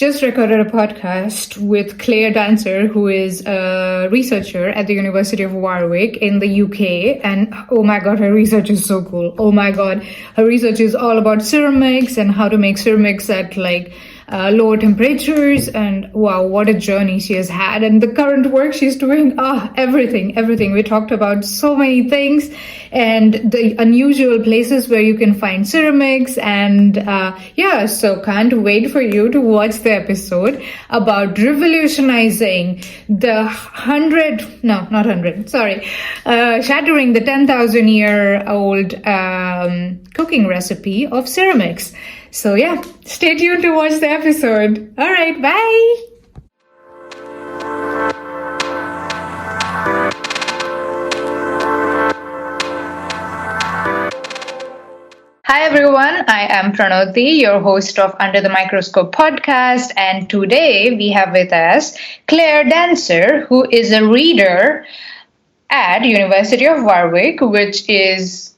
just recorded a podcast with Claire Dancer, who is a researcher at the University of Warwick in the UK. And oh my God, her research is so cool. Oh my God, her research is all about ceramics and how to make ceramics at lower temperatures, and wow, what a journey she has had, and the current work she's doing, everything. We talked about so many things and the unusual places where you can find ceramics, and so can't wait for you to watch the episode about revolutionizing the shattering the 10,000-year-old cooking recipe of ceramics. So yeah, stay tuned to watch the episode. All right, bye. Hi everyone, I am Pranoti, your host of Under the Microscope podcast, and today we have with us Claire Dancer, who is a reader at University of Warwick, which is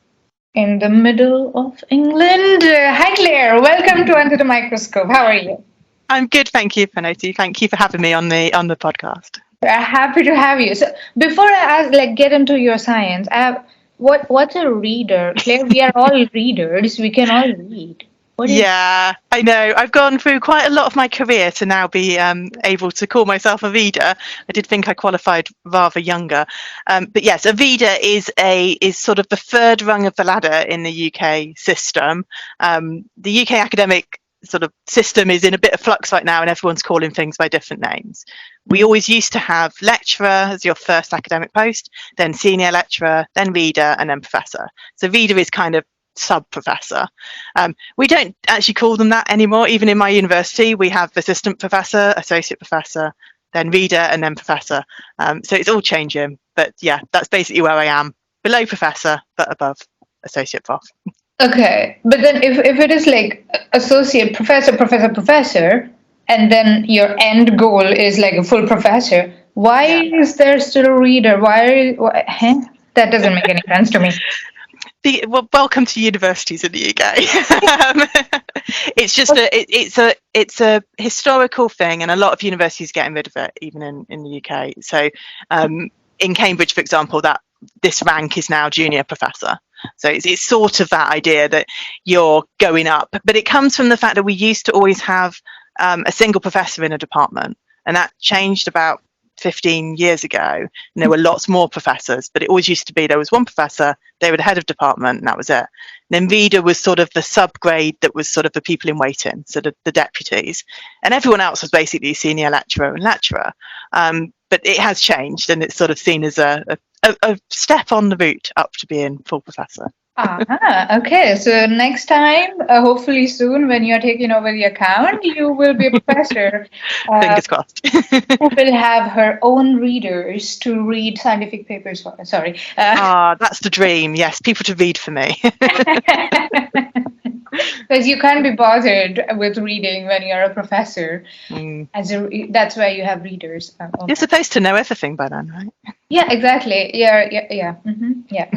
in the middle of England. Hi Claire, welcome to Under the Microscope. How are you? I'm good, thank you, Pranoti. Thank you for having me on the podcast. We're happy to have you. So before I get into your science, what's a reader? Claire, we are all readers. We can all read. I know. I've gone through quite a lot of my career to now be able to call myself a reader. I did think I qualified rather younger. But yes, a reader is sort of the third rung of the ladder in the UK system. The UK academic sort of system is in a bit of flux right now, and everyone's calling things by different names. We always used to have lecturer as your first academic post, then senior lecturer, then reader, and then professor. So reader is kind of sub-professor. We don't actually call them that anymore. Even in my university, we have assistant professor, associate professor, then reader, and then professor. So it's all changing. But yeah, that's basically where I am. Below professor, but above associate prof. Okay, but then if it is like associate professor, and then your end goal is like a full professor, why is there still a reader? That doesn't make any sense to me. Welcome to universities in the UK. It's just it's a historical thing, and a lot of universities getting rid of it, even in the UK. So in Cambridge, for example, that this rank is now junior professor. So it's sort of that idea that you're going up, but it comes from the fact that we used to always have a single professor in a department, and that changed about 15 years ago, and there were lots more professors, but it always used to be there was one professor, they were the head of department, and that was it. And then reader was sort of the subgrade that was sort of the people in waiting, so the deputies, and everyone else was basically senior lecturer and lecturer. But it has changed, and it's sort of seen as a step on the route up to being full professor. Okay, so next time, hopefully soon, when you're taking over the account, you will be a professor. Fingers crossed. Who will have her own readers to read scientific papers for. Sorry. That's the dream. Yes, people to read for me. Because you can't be bothered with reading when you're a professor. That's why you have readers. You're supposed to know everything by then, right? Yeah, exactly. Yeah. Mm-hmm. Yeah.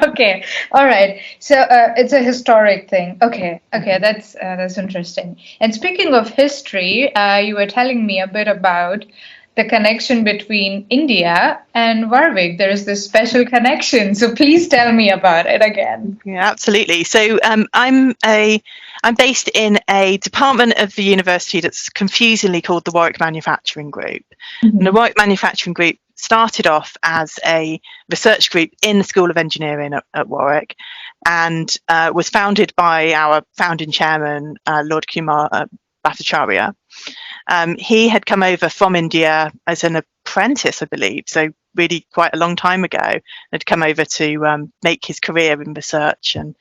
Okay. All right. So it's a historic thing. Okay. That's interesting. And speaking of history, you were telling me a bit about the connection between India and Warwick. There is this special connection. So please tell me about it again. Yeah, absolutely. So I'm based in a department of the university that's confusingly called the Warwick Manufacturing Group. Mm-hmm. And the Warwick Manufacturing Group started off as a research group in the School of Engineering at Warwick, and was founded by our founding chairman, Lord Kumar Bhattacharya. He had come over from India as an apprentice, I believe, so really quite a long time ago, had come over to make his career in research and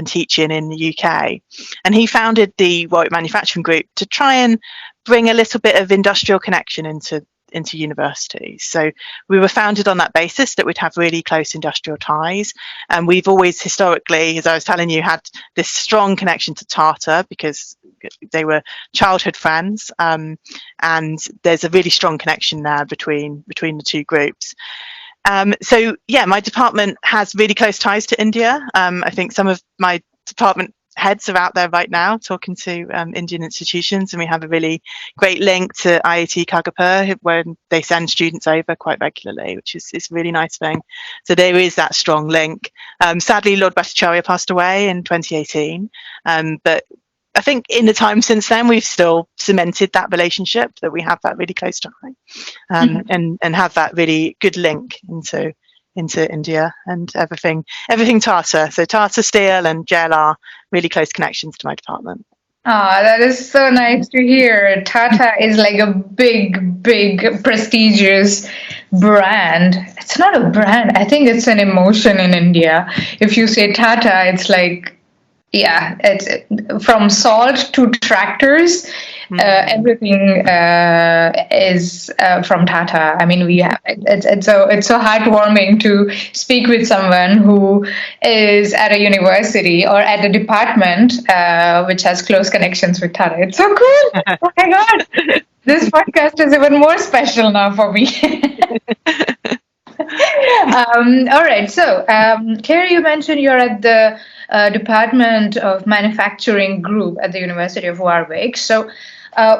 teaching in the UK. And he founded the Warwick Manufacturing Group to try and bring a little bit of industrial connection into universities. So we were founded on that basis that we'd have really close industrial ties, and we've always historically, as I was telling you, had this strong connection to Tata because they were childhood friends, and there's a really strong connection there between the two groups. So yeah, my department has really close ties to India. I think some of my department heads are out there right now talking to Indian institutions, and we have a really great link to IIT Kagapur where they send students over quite regularly, which is a really nice thing. So there is that strong link. Sadly, Lord Bhattacharya passed away in 2018, but I think in the time since then, we've still cemented that relationship, that we have that really close tie, and have that really good link into India and everything Tata. So Tata Steel and JLR, really close connections to my department. Ah, that is so nice to hear. Tata is like a big, big, prestigious brand. It's not a brand. I think it's an emotion in India. If you say Tata, it's like, yeah, it's from salt to tractors. Everything is from Tata. I mean, we have it's so heartwarming to speak with someone who is at a university or at a department which has close connections with Tata. It's so cool. Oh my God, this podcast is even more special now for me. All right. So, Carrie, you mentioned you're at the Department of Manufacturing Group at the University of Warwick. So,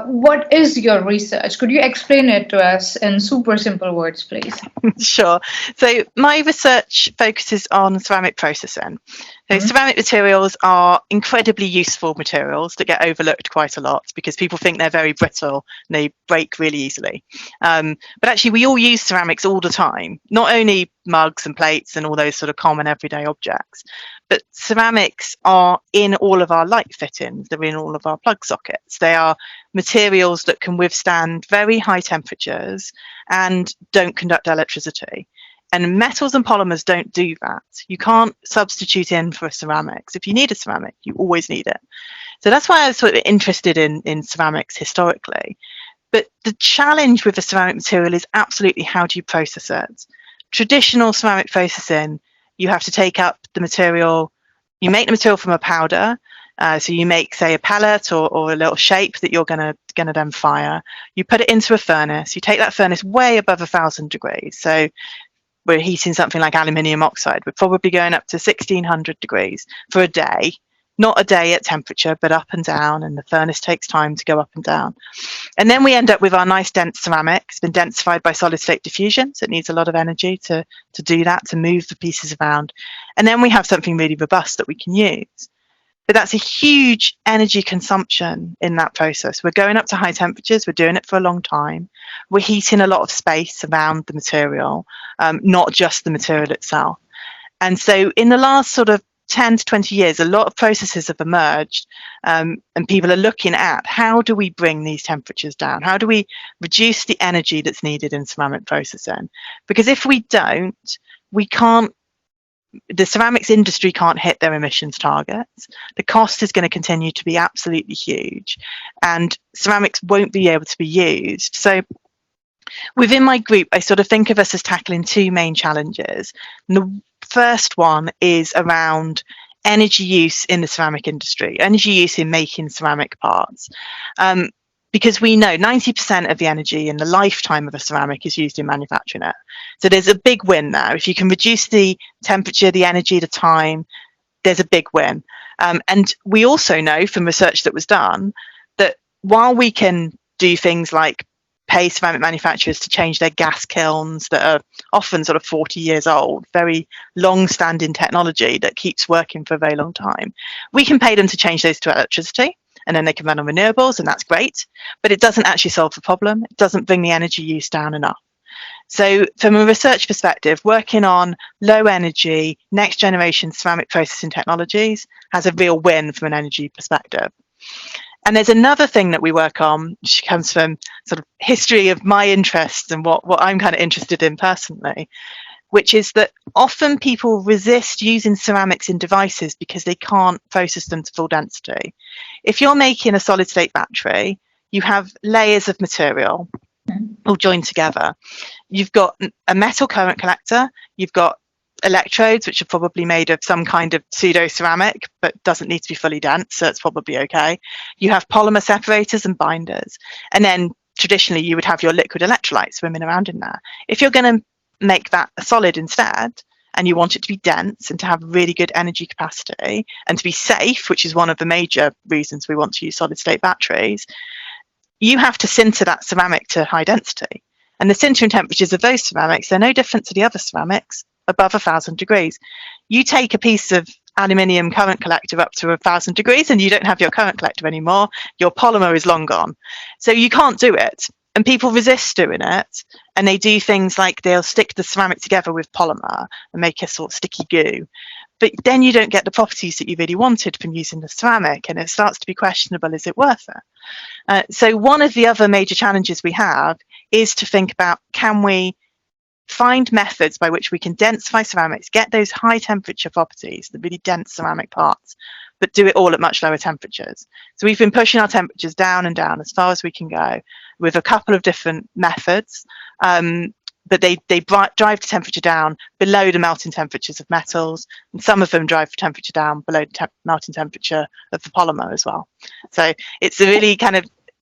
what is your research? Could you explain it to us in super simple words, please? Sure. So my research focuses on ceramic processing. So ceramic materials are incredibly useful materials that get overlooked quite a lot because people think they're very brittle and they break really easily. But actually, we all use ceramics all the time, not only mugs and plates and all those sort of common everyday objects, but ceramics are in all of our light fittings. They're in all of our plug sockets. They are materials that can withstand very high temperatures and don't conduct electricity. And metals and polymers don't do that. You can't substitute in for ceramics. If you need a ceramic, you always need it. So that's why I was sort of interested in ceramics historically. But the challenge with a ceramic material is absolutely how do you process it? Traditional ceramic processing, you have to take up the material, you make the material from a powder. So you make, say, a pellet or a little shape that you're gonna then fire. You put it into a furnace. You take that furnace way above 1,000 degrees. So we're heating something like aluminium oxide. We're probably going up to 1,600 degrees for a day. Not a day at temperature, but up and down. And the furnace takes time to go up and down. And then we end up with our nice dense ceramic. It's been densified by solid state diffusion. So it needs a lot of energy to do that, to move the pieces around. And then we have something really robust that we can use. But that's a huge energy consumption in that process. We're going up to high temperatures. We're doing it for a long time. We're heating a lot of space around the material, not just the material itself. And so in the last sort of 10 to 20 years, a lot of processes have emerged, and people are looking at how do we bring these temperatures down? How do we reduce the energy that's needed in ceramic processing? Because if we don't, we can't, the ceramics industry can't hit their emissions targets. The cost is going to continue to be absolutely huge, and ceramics won't be able to be used. So within my group, I sort of think of us as tackling two main challenges. And the first one is around energy use in the ceramic industry, energy use in making ceramic parts. Because we know 90% of the energy in the lifetime of a ceramic is used in manufacturing it. So there's a big win there. If you can reduce the temperature, the energy, the time, there's a big win. And we also know from research that was done that while we can do things like pay ceramic manufacturers to change their gas kilns that are often sort of 40 years old, very long-standing technology that keeps working for a very long time, we can pay them to change those to electricity. And then they can run on renewables, and that's great. But it doesn't actually solve the problem. It doesn't bring the energy use down enough. So from a research perspective, working on low energy, next generation ceramic processing technologies has a real win from an energy perspective. And there's another thing that we work on, which comes from sort of history of my interests and what I'm kind of interested in personally, which is that often people resist using ceramics in devices because they can't process them to full density. If you're making a solid state battery, you have layers of material all joined together. You've got a metal current collector, you've got electrodes, which are probably made of some kind of pseudo ceramic, but doesn't need to be fully dense, so it's probably okay. You have polymer separators and binders. And then traditionally you would have your liquid electrolytes swimming around in there. If you're going to make that a solid instead, and you want it to be dense and to have really good energy capacity and to be safe, which is one of the major reasons we want to use solid state batteries, you have to sinter that ceramic to high density. And the sintering temperatures of those ceramics, they're no different to the other ceramics above 1,000 degrees. You take a piece of aluminium current collector up to 1,000 degrees and you don't have your current collector anymore. Your polymer is long gone. So you can't do it. And people resist doing it. And they do things like they'll stick the ceramic together with polymer and make a sort of sticky goo. But then you don't get the properties that you really wanted from using the ceramic, and it starts to be questionable, is it worth it? So one of the other major challenges we have is to think about, can we find methods by which we can densify ceramics, get those high temperature properties, the really dense ceramic parts, but do it all at much lower temperatures. So we've been pushing our temperatures down and down as far as we can go with a couple of different methods. But they drive the temperature down below the melting temperatures of metals, and some of them drive the temperature down below the melting temperature of the polymer as well. So it's a really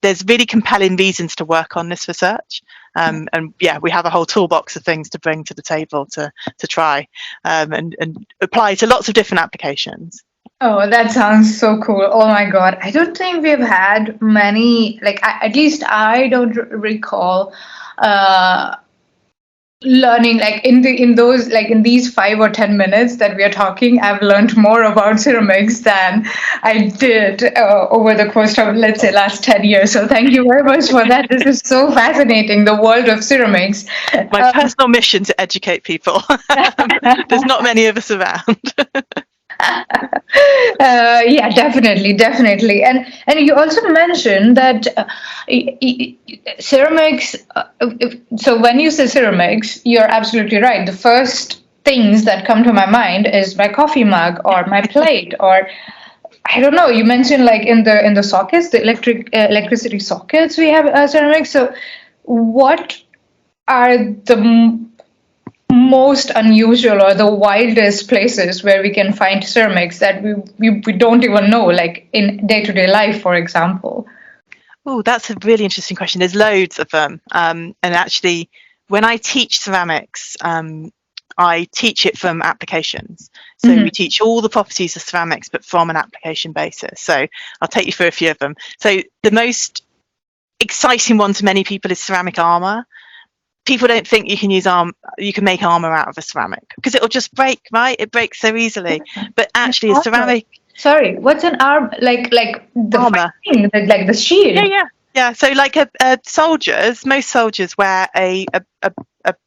there's really compelling reasons to work on this research. And yeah, we have a whole toolbox of things to bring to the table to try and apply to lots of different applications. Oh, that sounds so cool. Oh my God. I don't think we've had many, at least I don't recall learning in these 5 or 10 minutes that we are talking. I've learned more about ceramics than I did over the course of, let's say, last 10 years. So thank you very much for that. This is so fascinating, the world of ceramics. My personal mission to educate people. There's not many of us around. Yeah, definitely. And you also mentioned that ceramics, so when you say ceramics, you're absolutely right. The first things that come to my mind is my coffee mug or my plate, or I don't know, you mentioned in the sockets, the electricity sockets, we have ceramics. So what are the most unusual or the wildest places where we can find ceramics that we don't even know, in day-to-day life, for example? Oh, that's a really interesting question. There's loads of them. And actually, when I teach ceramics, I teach it from applications. So we teach all the properties of ceramics, but from an application basis. So I'll take you through a few of them. So the most exciting one to many people is ceramic armor. People don't think you can make armor out of a ceramic because it'll just break, right? It breaks so easily. But actually, a ceramic. Sorry, what's an arm? Like the armor, thing, like the shield. Yeah. So most soldiers wear a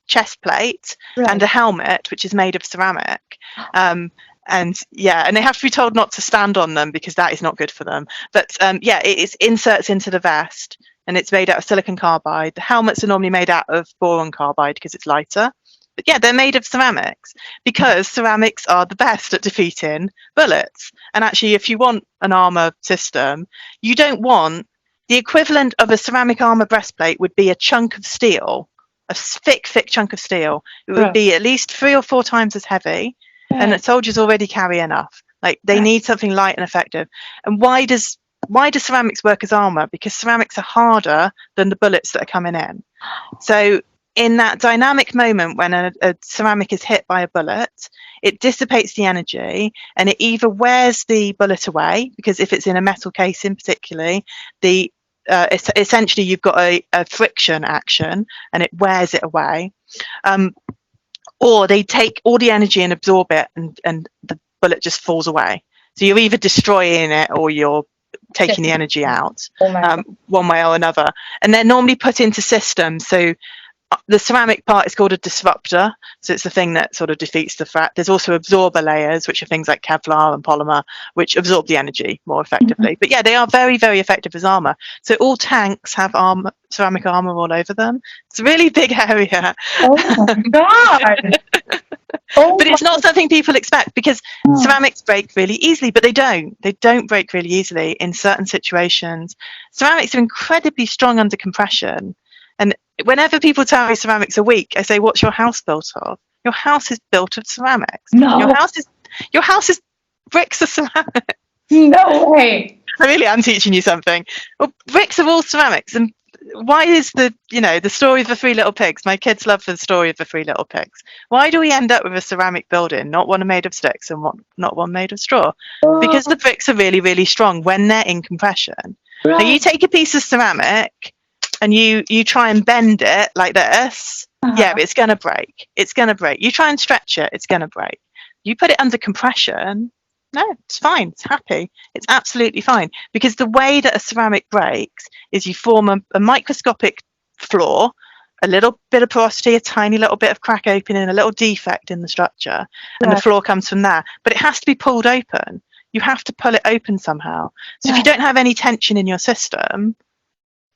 chest plate and a helmet, which is made of ceramic. And they have to be told not to stand on them because that is not good for them. But it inserts into the vest. And it's made out of silicon carbide. The helmets are normally made out of boron carbide because it's lighter. But yeah, they're made of ceramics because ceramics are the best at defeating bullets. And actually, if you want an armor system, you don't want the equivalent of a ceramic armor breastplate would be a chunk of steel, a thick chunk of steel. It would be at least 3 or 4 times as heavy. And the soldiers already carry enough. They need something light and effective. And why does ceramics work as armor? Because ceramics are harder than the bullets that are coming in. So in that dynamic moment when a ceramic is hit by a bullet, it dissipates the energy and it either wears the bullet away, because if it's in a metal casing particularly, essentially you've got a friction action and it wears it away, or they take all the energy and absorb it and the bullet just falls away. So you're either destroying it or you're taking the energy out, one way or another. And they're normally put into systems. So the ceramic part is called a disruptor. So it's the thing that sort of defeats the threat. There's also absorber layers, which are things like Kevlar and polymer, which absorb the energy more effectively. But yeah, they are very, very effective as armor. So all tanks have ceramic armor all over them. It's a really big area. Oh my God. But it's not something people expect because ceramics break really easily, but they don't break really easily in certain situations. Ceramics are incredibly strong under compression. And whenever people tell me ceramics are weak, I say, what's your house built of? Your house is built of ceramics. No. Your house is bricks of ceramics. No way. I really am teaching you something. Well, bricks are all ceramics, and why is the story of the Three Little Pigs? My kids love the story of the Three Little Pigs. Why do we end up with a ceramic building, not one made of sticks and not one made of straw? Because the bricks are really, really strong when they're in compression. Now you take a piece of ceramic and you try and bend it like this, yeah, it's going to break. It's going to break. You try and stretch it, it's going to break. You put it under compression, no, it's fine. It's happy. It's absolutely fine. Because the way that a ceramic breaks is you form a microscopic flaw, a little bit of porosity, a tiny little bit of crack opening, a little defect in the structure, and the flaw comes from there. But it has to be pulled open. You have to pull it open somehow. So if you don't have any tension in your system,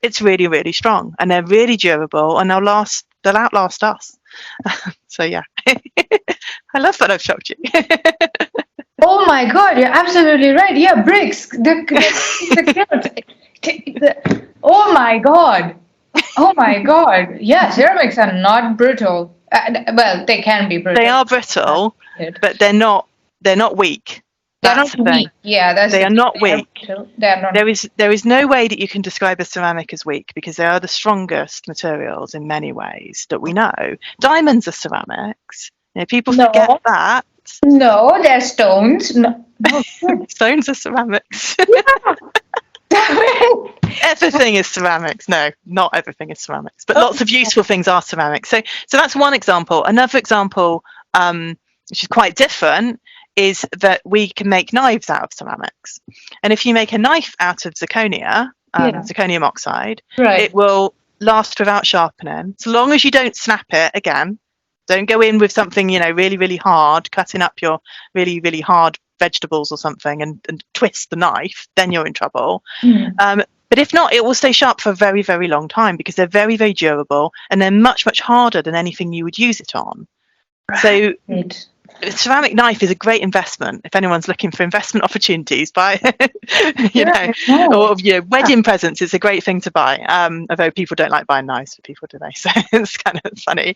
it's really, really strong, and they're really durable, and they'll outlast us. So yeah, I love that I've shocked you. Oh my God, you're absolutely right. Yeah, bricks. Oh my God. Oh my God. Yeah, ceramics are not brittle. Well, they can be brittle. They are brittle, but they're not weak. They're not weak. Yeah, they are not weak. They're not. There is no way that you can describe a ceramic as weak, because they are the strongest materials in many ways that we know. Diamonds are ceramics. People forget that. No, they're stones. No. Stones are ceramics. Yeah. Everything is ceramics. No, not everything is ceramics, but lots of useful things are ceramics. So that's one example. Another example, which is quite different, is that we can make knives out of ceramics. And if you make a knife out of zirconia, zirconium oxide, it will last without sharpening, so long as you don't snap it again. Don't go in with something, really, really hard, cutting up your really, really hard vegetables or something and twist the knife, then you're in trouble. But if not, it will stay sharp for a very, very long time, because they're very, very durable, and they're much, much harder than anything you would use it on. So a ceramic knife is a great investment. If anyone's looking for investment opportunities, buy, or wedding presents, it's a great thing to buy. Although people don't like buying knives for people, do they? So it's kind of funny.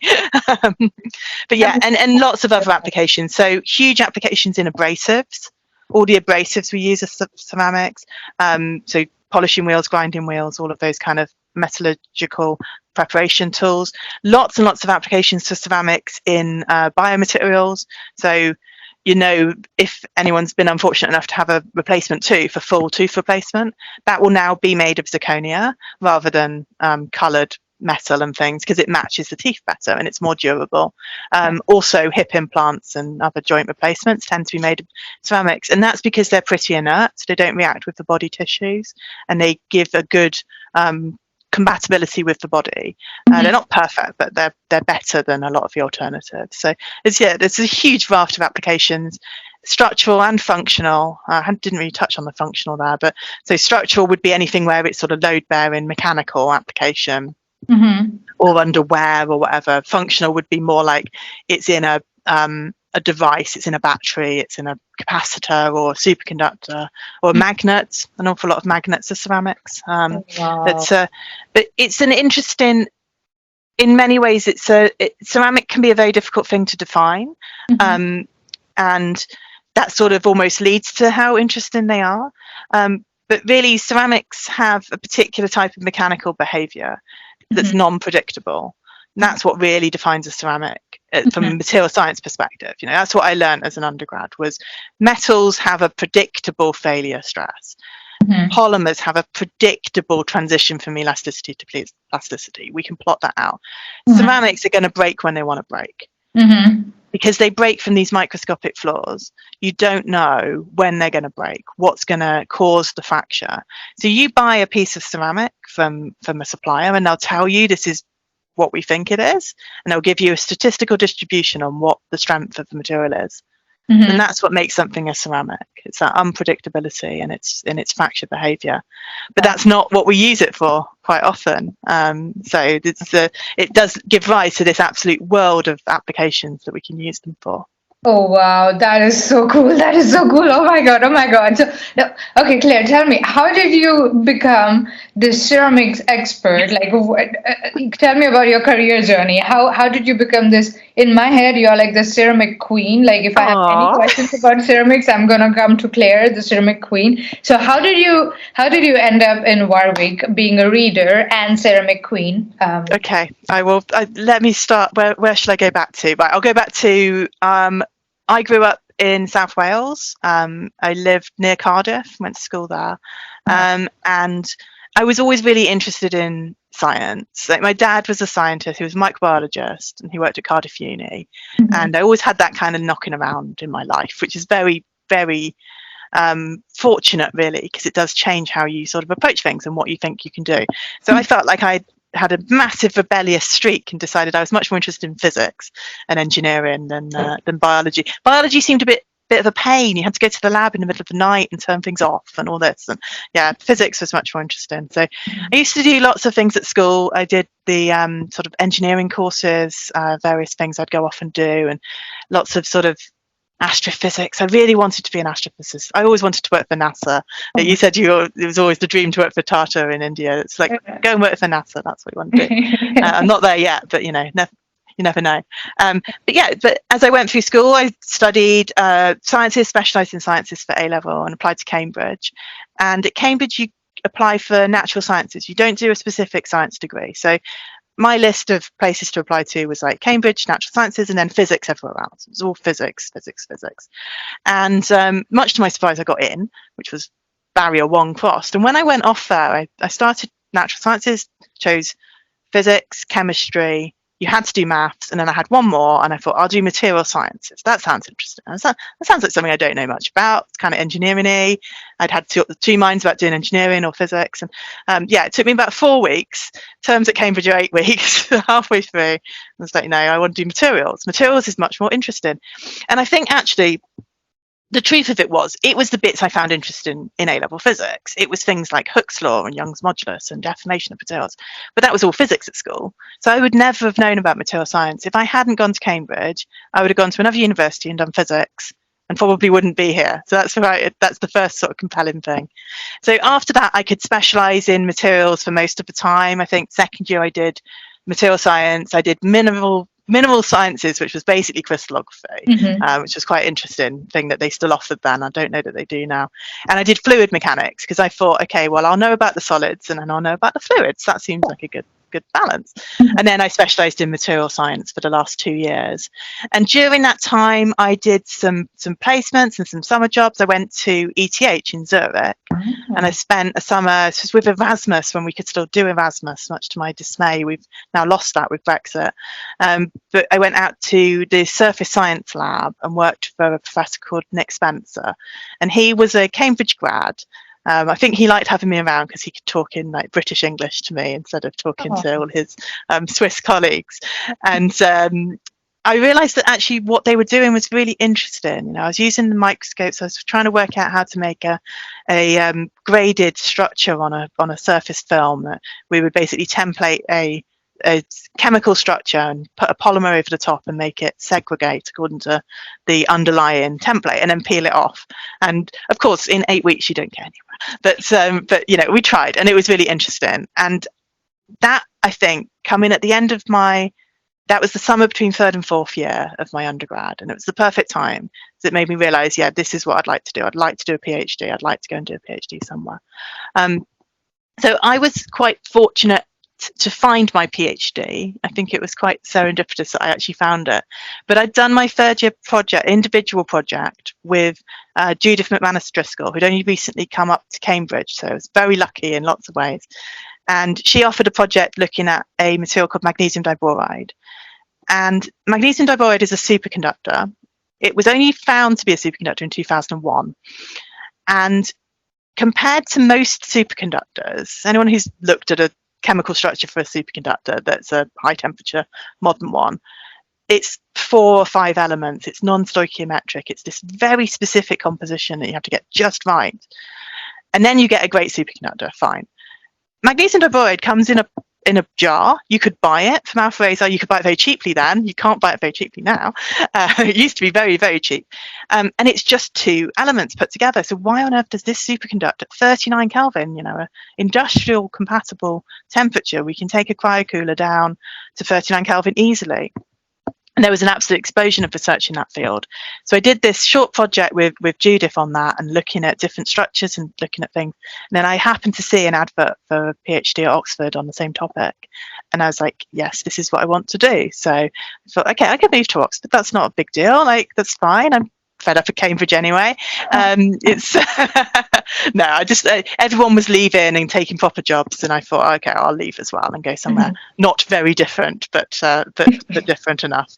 But yeah, and lots of other applications. So huge applications in abrasives. All the abrasives we use are ceramics. So polishing wheels, grinding wheels, all of those kind of metallurgical preparation tools. Lots and lots of applications for ceramics in biomaterials. So, if anyone's been unfortunate enough to have a replacement tooth, a full tooth replacement, that will now be made of zirconia rather than coloured metal and things, because it matches the teeth better and it's more durable. Also, hip implants and other joint replacements tend to be made of ceramics, and that's because they're pretty inert. So they don't react with the body tissues, and they give a good compatibility with the body. They're not perfect, but they're better than a lot of the alternatives. So there's a huge raft of applications, structural and functional. I didn't really touch on the functional there, but so structural would be anything where it's sort of load bearing mechanical application, or under wear or whatever. Functional would be more like it's in a device, it's in a battery, it's in a capacitor or a superconductor or a magnet. An awful lot of magnets are ceramics. But it's an interesting, in many ways, ceramic can be a very difficult thing to define, and that sort of almost leads to how interesting they are. But really, ceramics have a particular type of mechanical behaviour that's non-predictable. And that's what really defines a ceramic from a material science perspective. That's what I learned as an undergrad, was metals have a predictable failure stress. Polymers have a predictable transition from elasticity to plasticity. We can plot that out. Ceramics are going to break when they want to break. Because they break from these microscopic flaws. You don't know when they're going to break, what's going to cause the fracture. So you buy a piece of ceramic from a supplier, and they'll tell you this is what we think it is, and they'll give you a statistical distribution on what the strength of the material is. And that's what makes something a ceramic. It's that unpredictability and its fracture behavior. But that's not what we use it for quite often. So it does give rise to this absolute world of applications that we can use them for. Oh wow, that is so cool. That is so cool. Oh my god. So, okay, Claire, tell me, how did you become the ceramics expert? Like, tell me about your career journey. How did you become this in my head, you're like the ceramic queen. Like if I have any Aww. questions about ceramics, I'm gonna come to Claire, the ceramic queen. So how did you end up in Warwick being a reader and ceramic queen? Okay, I will. Let me start. Where should I go back to? Right, I'll go back to. I grew up in South Wales. I lived near Cardiff. Went to school there, and I was always really interested in science. Like my dad was a scientist. He was a microbiologist, and he worked at Cardiff Uni. And I always had that kind of knocking around in my life, which is very, very fortunate, really, because it does change how you sort of approach things and what you think you can do. So I felt like I had a massive rebellious streak and decided I was much more interested in physics and engineering than biology. Biology seemed a bit of a pain. You had to go to the lab in the middle of the night and turn things off and all this. And yeah, physics was much more interesting. So I used to do lots of things at school. I did the sort of engineering courses, various things I'd go off and do, and lots of sort of astrophysics. I really wanted to be an astrophysicist. I always wanted to work for NASA. You said it was always the dream to work for Tata in India. It's like, go and work for NASA. That's what you want to do. I'm not there yet, but you never know. But as I went through school, I studied sciences, specialised in sciences for A-level and applied to Cambridge. And at Cambridge, you apply for natural sciences. You don't do a specific science degree. So my list of places to apply to was like Cambridge, natural sciences, and then physics everywhere else. It was all physics. And much to my surprise, I got in, which was barrier one crossed. And when I went off there, I started natural sciences, chose physics, chemistry. You had to do maths, and then I had one more, and I thought I'll do material sciences. That sounds interesting. That sounds like something I don't know much about. It's kind of engineering-y. I'd had two minds about doing engineering or physics, and it took me about 4 weeks. Terms at Cambridge are 8 weeks. Halfway through, I was like, no, I want to do materials. Materials is much more interesting, and I think actually, the truth of it was the bits I found interesting in A-level physics. It was things like Hooke's law and Young's modulus and deformation of materials. But that was all physics at school. So I would never have known about material science. If I hadn't gone to Cambridge, I would have gone to another university and done physics and probably wouldn't be here. So that's the first sort of compelling thing. So after that, I could specialise in materials for most of the time. I think second year I did material science. I did mineral sciences, which was basically crystallography, which was quite an interesting thing that they still offered then. I don't know that they do now. And I did fluid mechanics because I thought, okay, well, I'll know about the solids and then I'll know about the fluids. That seems like a good balance. And then I specialised in material science for the last 2 years. And during that time, I did some placements and some summer jobs. I went to ETH in Zurich, and I spent a summer. This was with Erasmus when we could still do Erasmus, much to my dismay. We've now lost that with Brexit. But I went out to the surface science lab and worked for a professor called Nick Spencer, and he was a Cambridge grad. I think he liked having me around because he could talk in like British English to me instead of talking to all his Swiss colleagues. And I realised that actually what they were doing was really interesting. I was using the microscopes. I was trying to work out how to make a graded structure on a surface film that we would basically template a chemical structure and put a polymer over the top and make it segregate according to the underlying template and then peel it off. And of course, in 8 weeks, you don't get anywhere. But we tried, and it was really interesting. And that, I think, coming at the end of that was the summer between third and fourth year of my undergrad, and it was the perfect time. So it made me realise, this is what I'd like to do. I'd like to do a PhD. I'd like to go and do a PhD somewhere. So I was quite fortunate to find my PhD. I think it was quite serendipitous that I actually found it. But I'd done my third year individual project with Judith McManus Driscoll, who'd only recently come up to Cambridge. So I was very lucky in lots of ways. And she offered a project looking at a material called magnesium diboride. And magnesium diboride is a superconductor. It was only found to be a superconductor in 2001. And compared to most superconductors, anyone who's looked at a chemical structure for a superconductor that's a high temperature modern one, it's 4 or 5 elements. It's non-stoichiometric. It's this very specific composition that you have to get just right. And then you get a great superconductor, fine. Magnesium diboride comes in a jar. You could buy it from Alpha Razor. You could buy it very cheaply then. You can't buy it very cheaply now. It used to be very, very cheap. And it's just 2 elements put together. So why on earth does this superconduct at 39 Kelvin, an industrial compatible temperature? We can take a cryocooler down to 39 Kelvin easily. And there was an absolute explosion of research in that field. So I did this short project with Judith on that, and looking at different structures and looking at things. And then I happened to see an advert for a PhD at Oxford on the same topic. And I was like, yes, this is what I want to do. So I thought, okay, I can move to Oxford. That's not a big deal. Like, that's fine. I'm fed up of Cambridge anyway. It's no, I just everyone was leaving and taking proper jobs, and I thought, okay, I'll leave as well and go somewhere not very different, but different enough.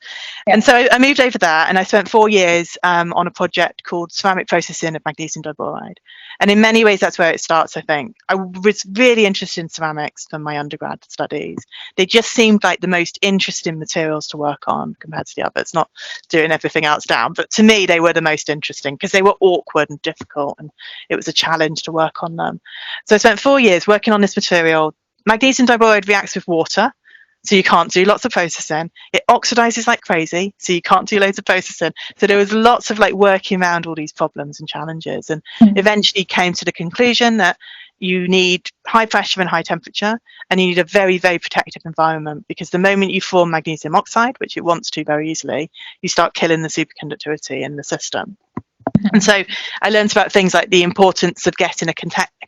Yeah. And so I moved over there, and I spent 4 years on a project called ceramic processing of magnesium diboride. And in many ways, that's where it starts. I think I was really interested in ceramics for my undergrad studies. They just seemed like the most interesting materials to work on compared to the others. Not doing everything else down, but to me, they were the most interesting because they were awkward and difficult, and it was a challenge to work on them. So I spent 4 years working on this material. Magnesium diboride reacts with water, so you can't do lots of processing. It oxidizes like crazy, so you can't do loads of processing. So there was lots of like working around all these problems and challenges, and eventually came to the conclusion that you need high pressure and high temperature, and you need a very, very protective environment, because the moment you form magnesium oxide, which it wants to very easily, you start killing the superconductivity in the system. And so I learned about things like the importance of getting a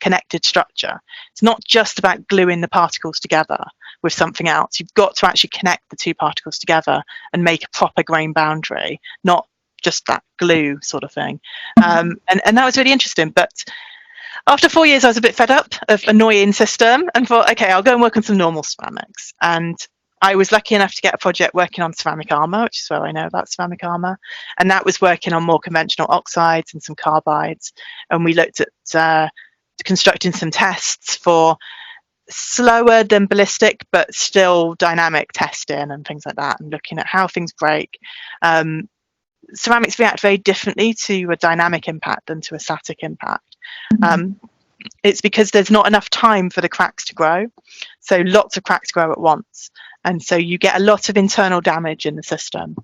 connected structure. It's not just about gluing the particles together with something else. You've got to actually connect the two particles together and make a proper grain boundary, not just that glue sort of thing. And that was really interesting. But after 4 years, I was a bit fed up of annoying system and thought, okay, I'll go and work on some normal ceramics. And I was lucky enough to get a project working on ceramic armour, which is where I know about ceramic armour. And that was working on more conventional oxides and some carbides. And we looked at constructing some tests for slower than ballistic, but still dynamic testing and things like that, and looking at how things break. Ceramics react very differently to a dynamic impact than to a static impact. It's because there's not enough time for the cracks to grow. So lots of cracks grow at once. And so you get a lot of internal damage in the system.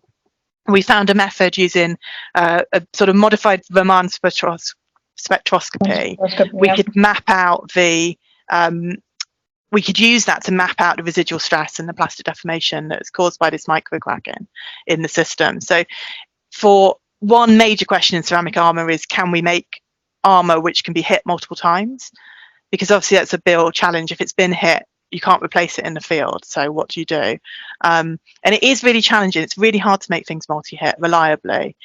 We found a method using a sort of modified Raman spectroscopy. We could map out the, we could use that to map out the residual stress and the plastic deformation that's caused by this microcracking in the system. So for one major question in ceramic armour is, can we make armour which can be hit multiple times? Because obviously that's a real challenge. If it's been hit, you can't replace it in the field. So what do you do? And it is really challenging. It's really hard to make things multi-hit reliably.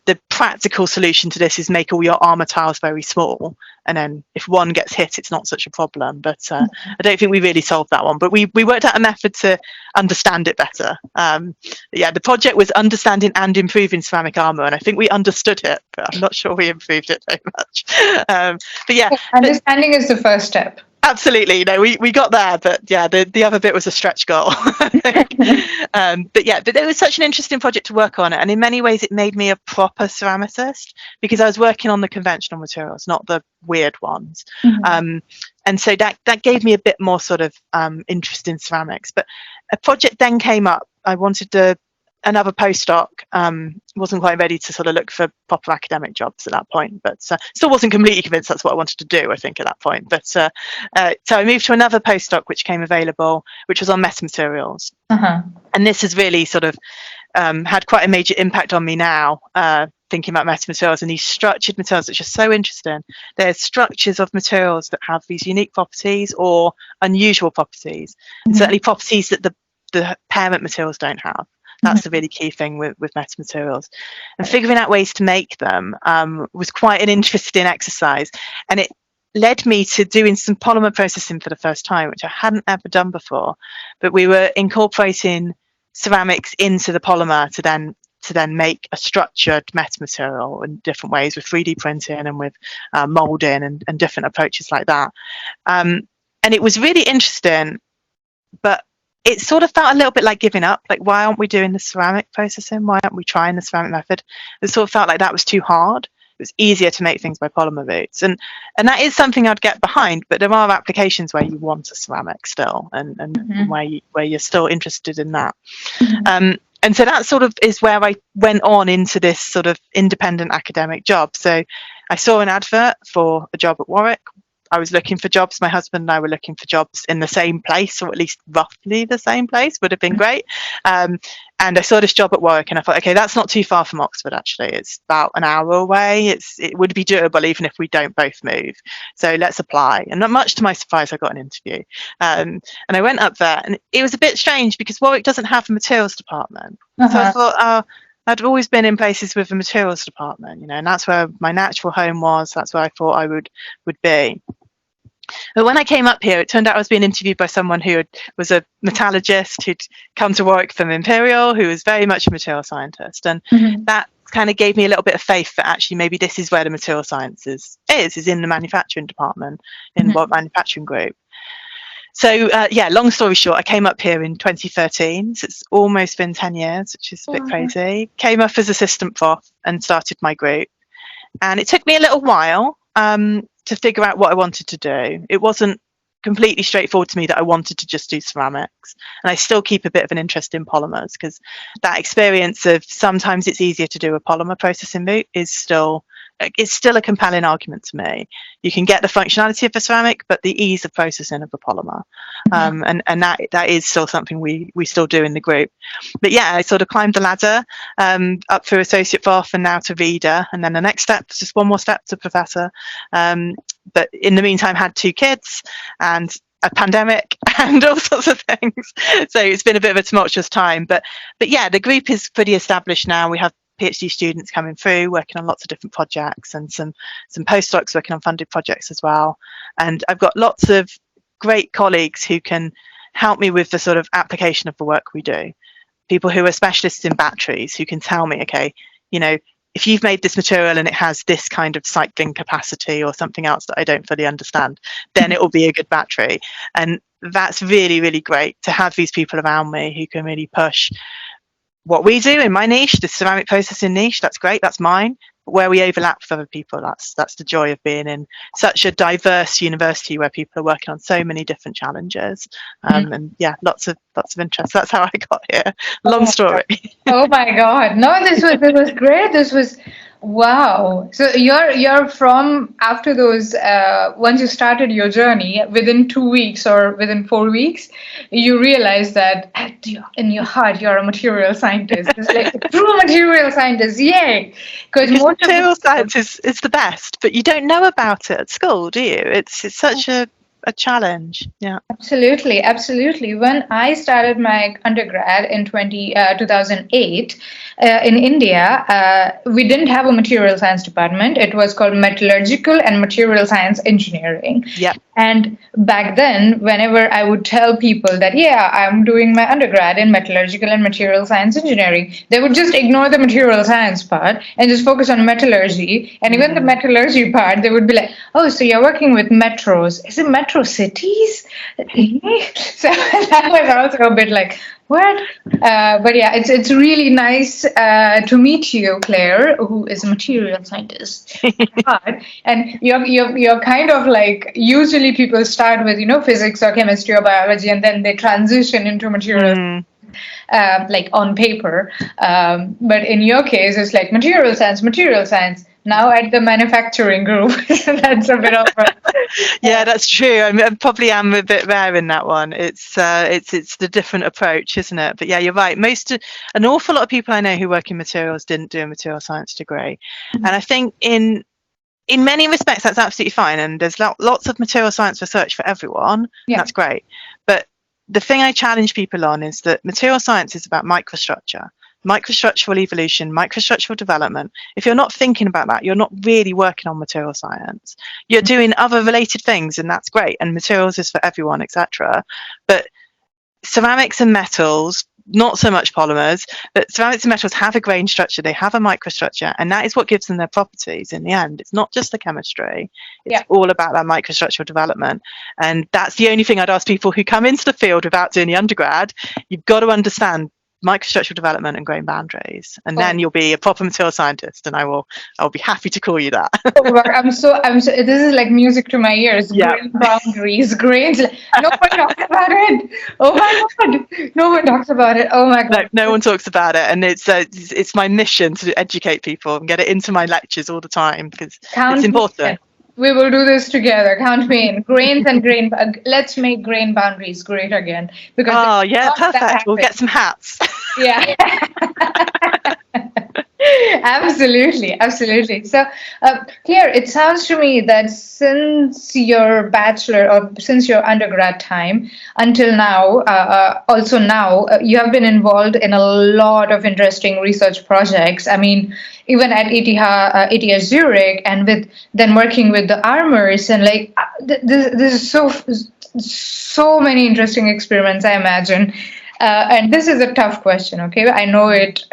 The practical solution to this is make all your armour tiles very small, and then if one gets hit, it's not such a problem. But I don't think we really solved that one. But we worked out a method to understand it better. Yeah, the project was understanding and improving ceramic armour, and I think we understood it, but I'm not sure we improved it very much. But yeah, understanding is the first step. Absolutely, no, we got there, but yeah, the other bit was a stretch goal. But yeah, but it was such an interesting project to work on, and in many ways it made me a proper ceramicist, because I was working on the conventional materials, not the weird ones. And so that gave me a bit more sort of interest in ceramics. But a project then came up. I wanted another postdoc. Wasn't quite ready to sort of look for proper academic jobs at that point, but still wasn't completely convinced that's what I wanted to do, I think, at that point. But so I moved to another postdoc which came available, which was on metamaterials. And this has really sort of had quite a major impact on me now, thinking about metamaterials and these structured materials, which are so interesting. They're structures of materials that have these unique properties or unusual properties, and certainly properties that the parent materials don't have. That's the really key thing with metamaterials. And figuring out ways to make them was quite an interesting exercise. And it led me to doing some polymer processing for the first time, which I hadn't ever done before. But we were incorporating ceramics into the polymer to then make a structured metamaterial in different ways, with 3D printing and with moulding and different approaches like that. And it was really interesting, but it sort of felt a little bit like giving up. Like, why aren't we doing the ceramic processing? Why aren't we trying the ceramic method? It sort of felt like that was too hard. It was easier to make things by polymer routes. And that is something I'd get behind, but there are applications where you want a ceramic still, and where you're still interested in that. And so that sort of is where I went on into this sort of independent academic job. So I saw an advert for a job at Warwick. I was looking for jobs. My husband and I were looking for jobs in the same place, or at least roughly the same place would have been great. And I saw this job at Warwick, and I thought, okay, that's not too far from Oxford, actually. It's about an hour away. It would be doable even if we don't both move. So let's apply. And not much to my surprise, I got an interview. And I went up there, and it was a bit strange because Warwick doesn't have a materials department. So I thought, oh, I'd always been in places with a materials department, and that's where my natural home was. That's where I thought I would be. But when I came up here, it turned out I was being interviewed by someone who was a metallurgist who'd come to Warwick from Imperial, who was very much a material scientist. And that kind of gave me a little bit of faith that actually maybe this is where the material sciences is in the manufacturing department, in Warwick Manufacturing Group. So, long story short, I came up here in 2013. So it's almost been 10 years, which is a bit crazy. Came up as assistant prof and started my group. And it took me a little while to figure out what I wanted to do. It wasn't completely straightforward to me that I wanted to just do ceramics. And I still keep a bit of an interest in polymers, because that experience of sometimes it's easier to do a polymer processing route is still a compelling argument to me. You can get the functionality of a ceramic, but the ease of processing of a polymer, and that is still something we still do in the group. But yeah, I sort of climbed the ladder up through associate prof and now to reader, and then the next step, just one more step to professor. But in the meantime, had 2 kids and a pandemic and all sorts of things. So it's been a bit of a tumultuous time. But yeah, the group is pretty established now. We have PhD students coming through, working on lots of different projects, and some postdocs working on funded projects as well. And I've got lots of great colleagues who can help me with the sort of application of the work we do. People who are specialists in batteries who can tell me, okay, if you've made this material and it has this kind of cycling capacity or something else that I don't fully understand, then it will be a good battery. And that's really, really great to have these people around me who can really push what we do in my niche, the ceramic processing niche. That's great, that's mine. But where we overlap with other people, that's the joy of being in such a diverse university where people are working on so many different challenges. And yeah, lots of interest. That's how I got here. Long story. Oh my God. No, this was great. This was wow. So you're from, after those, once you started your journey, within 2 weeks or within 4 weeks, you realize that in your heart you're a material scientist. It's like a true material scientist. Yay! Because material science is the best, but you don't know about it at school, do you? It's such a challenge. Yeah, absolutely. When I started my undergrad in 2008 in India, we didn't have a material science department. It was called metallurgical and material science engineering. Yeah. And back then, whenever I would tell people that, yeah, I'm doing my undergrad in metallurgical and material science engineering, they would just ignore the material science part and just focus on metallurgy. And even the metallurgy part, they would be like, oh, so you're working with metros. Is it metro cities? So that was also a bit like, what? But yeah, it's really nice to meet you, Claire, who is a material scientist. And you're kind of like, usually people start with physics or chemistry or biology, and then they transition into material like on paper. But in your case, it's like material science. Now at the manufacturing group. That's a bit of a... Yeah, that's true. I probably am a bit rare in that one. It's the different approach, isn't it? But yeah, you're right. An awful lot of people I know who work in materials didn't do a material science degree. And I think in many respects that's absolutely fine. And there's lots of material science research for everyone. Yeah. That's great. But the thing I challenge people on is that material science is about microstructural evolution, microstructural development. If you're not thinking about that, you're not really working on material science. You're doing other related things, and that's great. And materials is for everyone, etc. But ceramics and metals, not so much polymers, but ceramics and metals have a grain structure, they have a microstructure, and that is what gives them their properties in the end. It's not just the chemistry, it's all about that microstructural development. And that's the only thing I'd ask people who come into the field without doing the undergrad. You've got to understand microstructural development and grain boundaries, and then you'll be a proper material scientist, and I'll be happy to call you that. I'm so this is like music to my ears. Yeah. Grain boundaries, grains. No one talks about it. Oh my God, no one talks about it. Oh my God, no one talks about it, and it's my mission to educate people and get it into my lectures all the time because it's important. We will do this together. Count me in. Grains and grain. Let's make grain boundaries great again. Because Oh, yeah, once that perfect. We'll get happens- some hats. Yeah. Absolutely, absolutely. So, Claire, it sounds to me that since your bachelor or since your undergrad time until now, also now, you have been involved in a lot of interesting research projects. I mean, even at ETH Zurich, and with then working with the armors, and like this is so many interesting experiments, I imagine. And this is a tough question, okay? I know it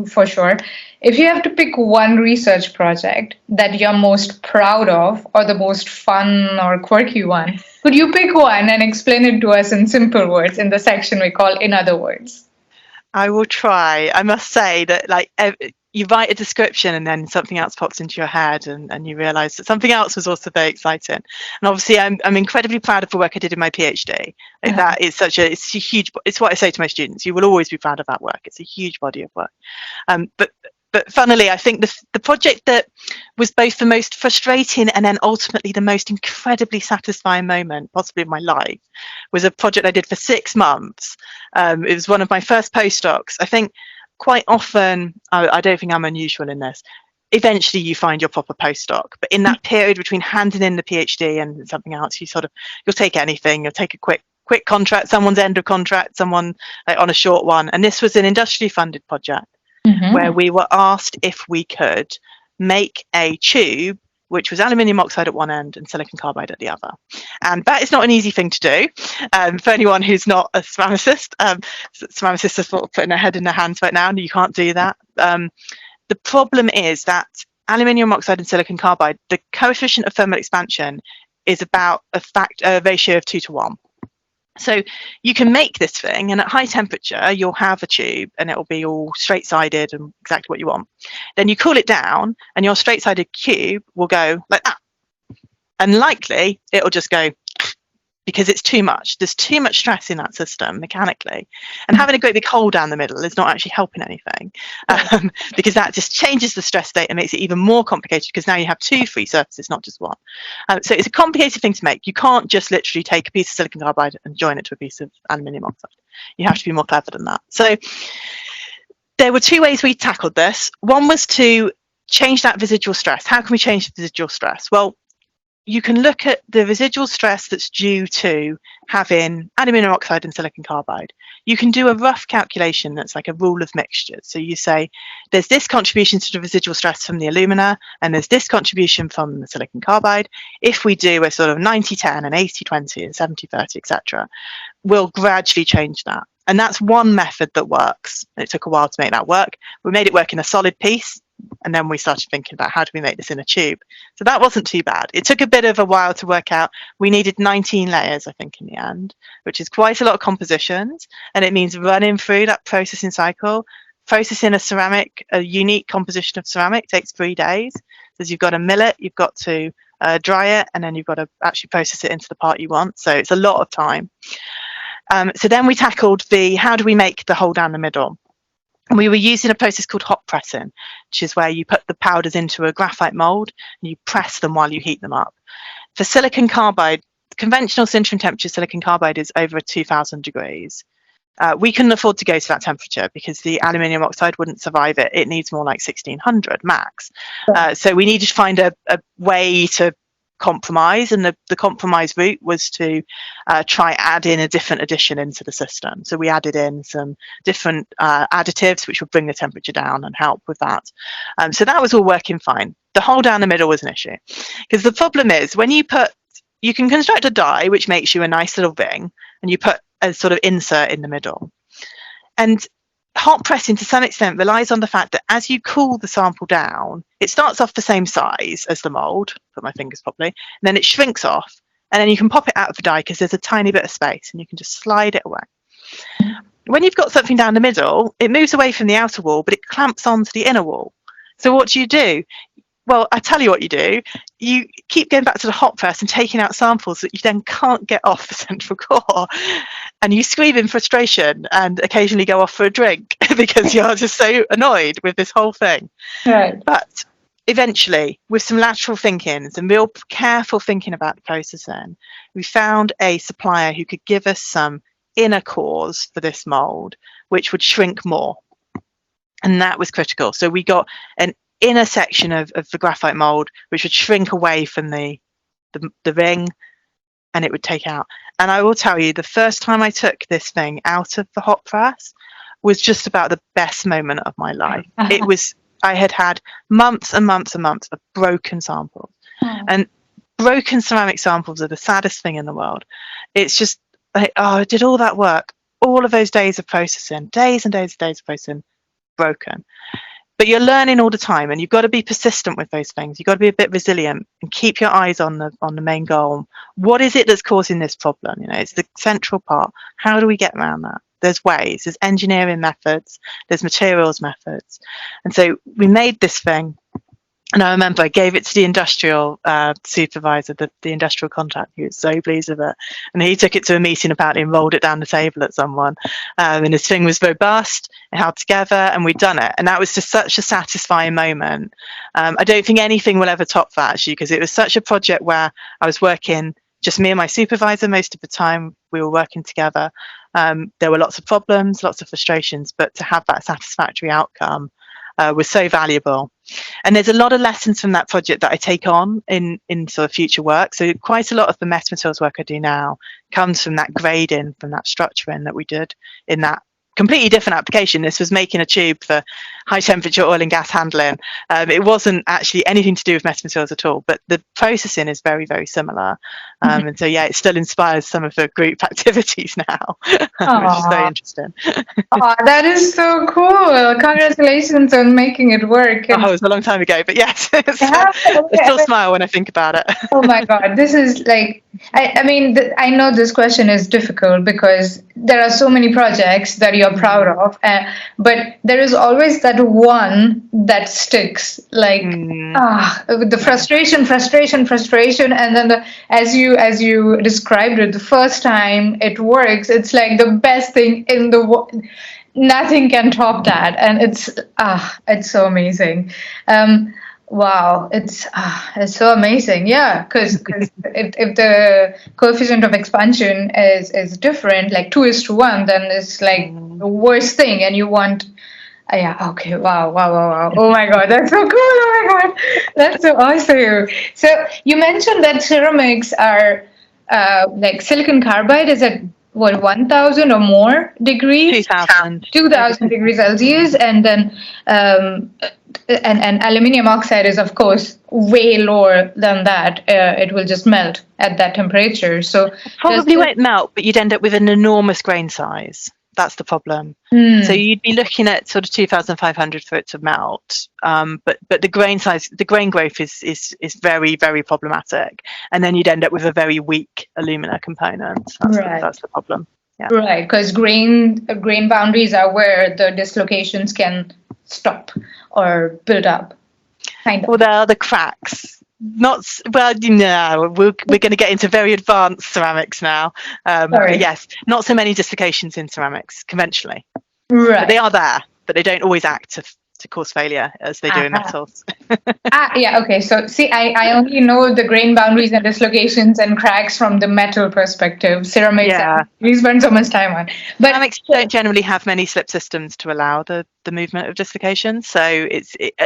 for sure. If you have to pick one research project that you're most proud of, or the most fun or quirky one, could you pick one and explain it to us in simple words in the section we call In Other Words? I will try. I must say that, like, you write a description and then something else pops into your head, and you realise that something else was also very exciting. And obviously, I'm incredibly proud of the work I did in my PhD. Like, that is it's a huge. It's what I say to my students. You will always be proud of that work. It's a huge body of work. But funnily, I think the project that was both the most frustrating and then ultimately the most incredibly satisfying moment, possibly of my life, was a project I did for 6 months. It was one of my first postdocs. I think quite often, I don't think I'm unusual in this, eventually you find your proper postdoc. But in that period between handing in the PhD and something else, you'll take anything. You'll take a quick contract, someone's end of contract, someone like on a short one. And this was an industrially funded project. Where we were asked if we could make a tube which was aluminium oxide at one end and silicon carbide at the other. And that is not an easy thing to do. For anyone who's not a ceramicist, ceramicists are sort of putting their head in their hands right now, and you can't do that. The problem is that aluminium oxide and silicon carbide, the coefficient of thermal expansion is about a ratio of 2 to 1. So you can make this thing, and at high temperature, you'll have a tube and it'll be all straight-sided and exactly what you want. Then you cool it down and your straight-sided cube will go like that. And likely it'll just go because it's too much. There's too much stress in that system mechanically. And having a great big hole down the middle is not actually helping anything, because that just changes the stress state and makes it even more complicated, because now you have 2 free surfaces, not just one. So it's a complicated thing to make. You can't just literally take a piece of silicon carbide and join it to a piece of aluminium oxide. You have to be more clever than that. So there were 2 ways we tackled this. One was to change that residual stress. How can we change the residual stress? Well, you can look at the residual stress that's due to having aluminium oxide and silicon carbide. You can do a rough calculation that's like a rule of mixtures. So you say there's this contribution to the residual stress from the alumina, and there's this contribution from the silicon carbide. If we do a sort of 90-10 and 80-20 and 70-30, etc., we'll gradually change that. And that's one method that works. It took a while to make that work. We made it work in a solid piece. And then we started thinking about how do we make this in a tube. So that wasn't too bad. It took a bit of a while to work out. We needed 19 layers, I think, in the end, which is quite a lot of compositions. And it means running through that processing cycle. Processing a unique composition of ceramic takes 3 days. So you've got to mill it, you've got to dry it, and then you've got to actually process it into the part you want. So it's a lot of time. So then we tackled how do we make the hole down the middle? And we were using a process called hot pressing, which is where you put the powders into a graphite mold and you press them while you heat them up. For silicon carbide, conventional sintering temperature silicon carbide is over 2000 degrees. We couldn't afford to go to that temperature because the aluminium oxide wouldn't survive it. It needs more like 1600 max. So we needed to find a way to compromise, and the compromise route was to try add in a different addition into the system. So we added in some different additives which would bring the temperature down and help with that. So that was all working fine. The hole down the middle was an issue, because the problem is when you can construct a die which makes you a nice little ring, and you put a sort of insert in the middle. And hot pressing to some extent relies on the fact that as you cool the sample down, it starts off the same size as the mold, put my fingers properly, and then it shrinks off, and then you can pop it out of the die because there's a tiny bit of space and you can just slide it away. When you've got something down the middle, it moves away from the outer wall, but it clamps onto the inner wall. So what do? Well, I tell you what you do. You keep going back to the hot press and taking out samples that you then can't get off the central core. And you scream in frustration and occasionally go off for a drink because you're just so annoyed with this whole thing. Right. But eventually, with some lateral thinking, some real careful thinking about the processing, we found a supplier who could give us some inner cores for this mold, which would shrink more. And that was critical. So we got an inner section of the graphite mold, which would shrink away from the ring, and it would take out. And I will tell you, the first time I took this thing out of the hot press was just about the best moment of my life. It was, I had months and months and months of broken samples. And broken ceramic samples are the saddest thing in the world. It's just like, oh, I did all that work, all of those days of processing, days and days and days of processing, broken. But you're learning all the time, and you've got to be persistent with those things. You've got to be a bit resilient and keep your eyes on the main goal. What is it that's causing this problem? You know, it's the central part. How do we get around that? There's ways, there's engineering methods, there's materials methods. And so we made this thing. And I remember I gave it to the industrial supervisor, the industrial contact. He was so pleased with it. And he took it to a meeting apparently and rolled it down the table at someone. And this thing was robust, it held together, and we'd done it. And that was just such a satisfying moment. I don't think anything will ever top that, actually, because it was such a project where I was working, just me and my supervisor most of the time. We were working together. There were lots of problems, lots of frustrations, but to have that satisfactory outcome was so valuable. And there's a lot of lessons from that project that I take on in sort of future work. So quite a lot of the metal materials work I do now comes from that grading, from that structuring that we did in that completely different application. This was making a tube for high temperature oil and gas handling. It wasn't actually anything to do with metal materials at all, but the processing is very, very similar. And so, yeah, it still inspires some of the group activities now, which is very interesting. Oh, that is so cool. Congratulations on making it work. And it was a long time ago, but yes, I still smile when I think about it. Oh my God, this is like, I mean, I know this question is difficult because there are so many projects that you're proud of, but there is always that one that sticks, like the frustration, and then as you described it, the first time it works, it's like the best thing in the world. Nothing can top that, and it's so amazing. Wow, it's so amazing. Yeah, because if the coefficient of expansion is different, like 2:1, then it's like the worst thing, and you want. Yeah. Okay. Wow. Oh my God, that's so cool. Oh my God, that's so awesome. So you mentioned that ceramics are like silicon carbide is at what 1,000 or more degrees, 2,000 degrees Celsius, and then and aluminium oxide is of course way lower than that. It will just melt at that temperature. So probably won't melt, but you'd end up with an enormous grain size. That's the problem. So you'd be looking at sort of 2,500 for it to melt. But the grain size, the grain growth is very, very problematic. And then you'd end up with a very weak alumina component. That's the problem. Yeah. Right, because grain boundaries are where the dislocations can stop or build up. Kind of. Well, there are the cracks. We're going to get into very advanced ceramics now. Yes, not so many dislocations in ceramics conventionally. Right. But they are there, but they don't always act to cause failure as they do in metals. Yeah, okay. So see, I only know the grain boundaries and dislocations and cracks from the metal perspective. Ceramics, we spend so much time on. But ceramics don't generally have many slip systems to allow the movement of dislocations. So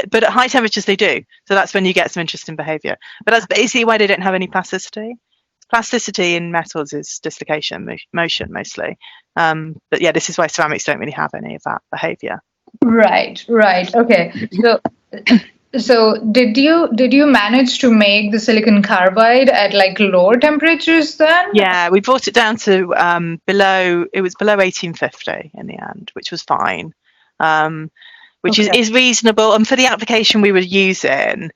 but at high temperatures they do. So that's when you get some interesting behavior. But that's basically why they don't have any plasticity. Plasticity in metals is dislocation, motion mostly. But yeah, this is why ceramics don't really have any of that behavior. Right. Okay. So did you manage to make the silicon carbide at like lower temperatures then? Yeah, we brought it down to below 1850 in the end, which was fine. Which is reasonable, and for the application we were using,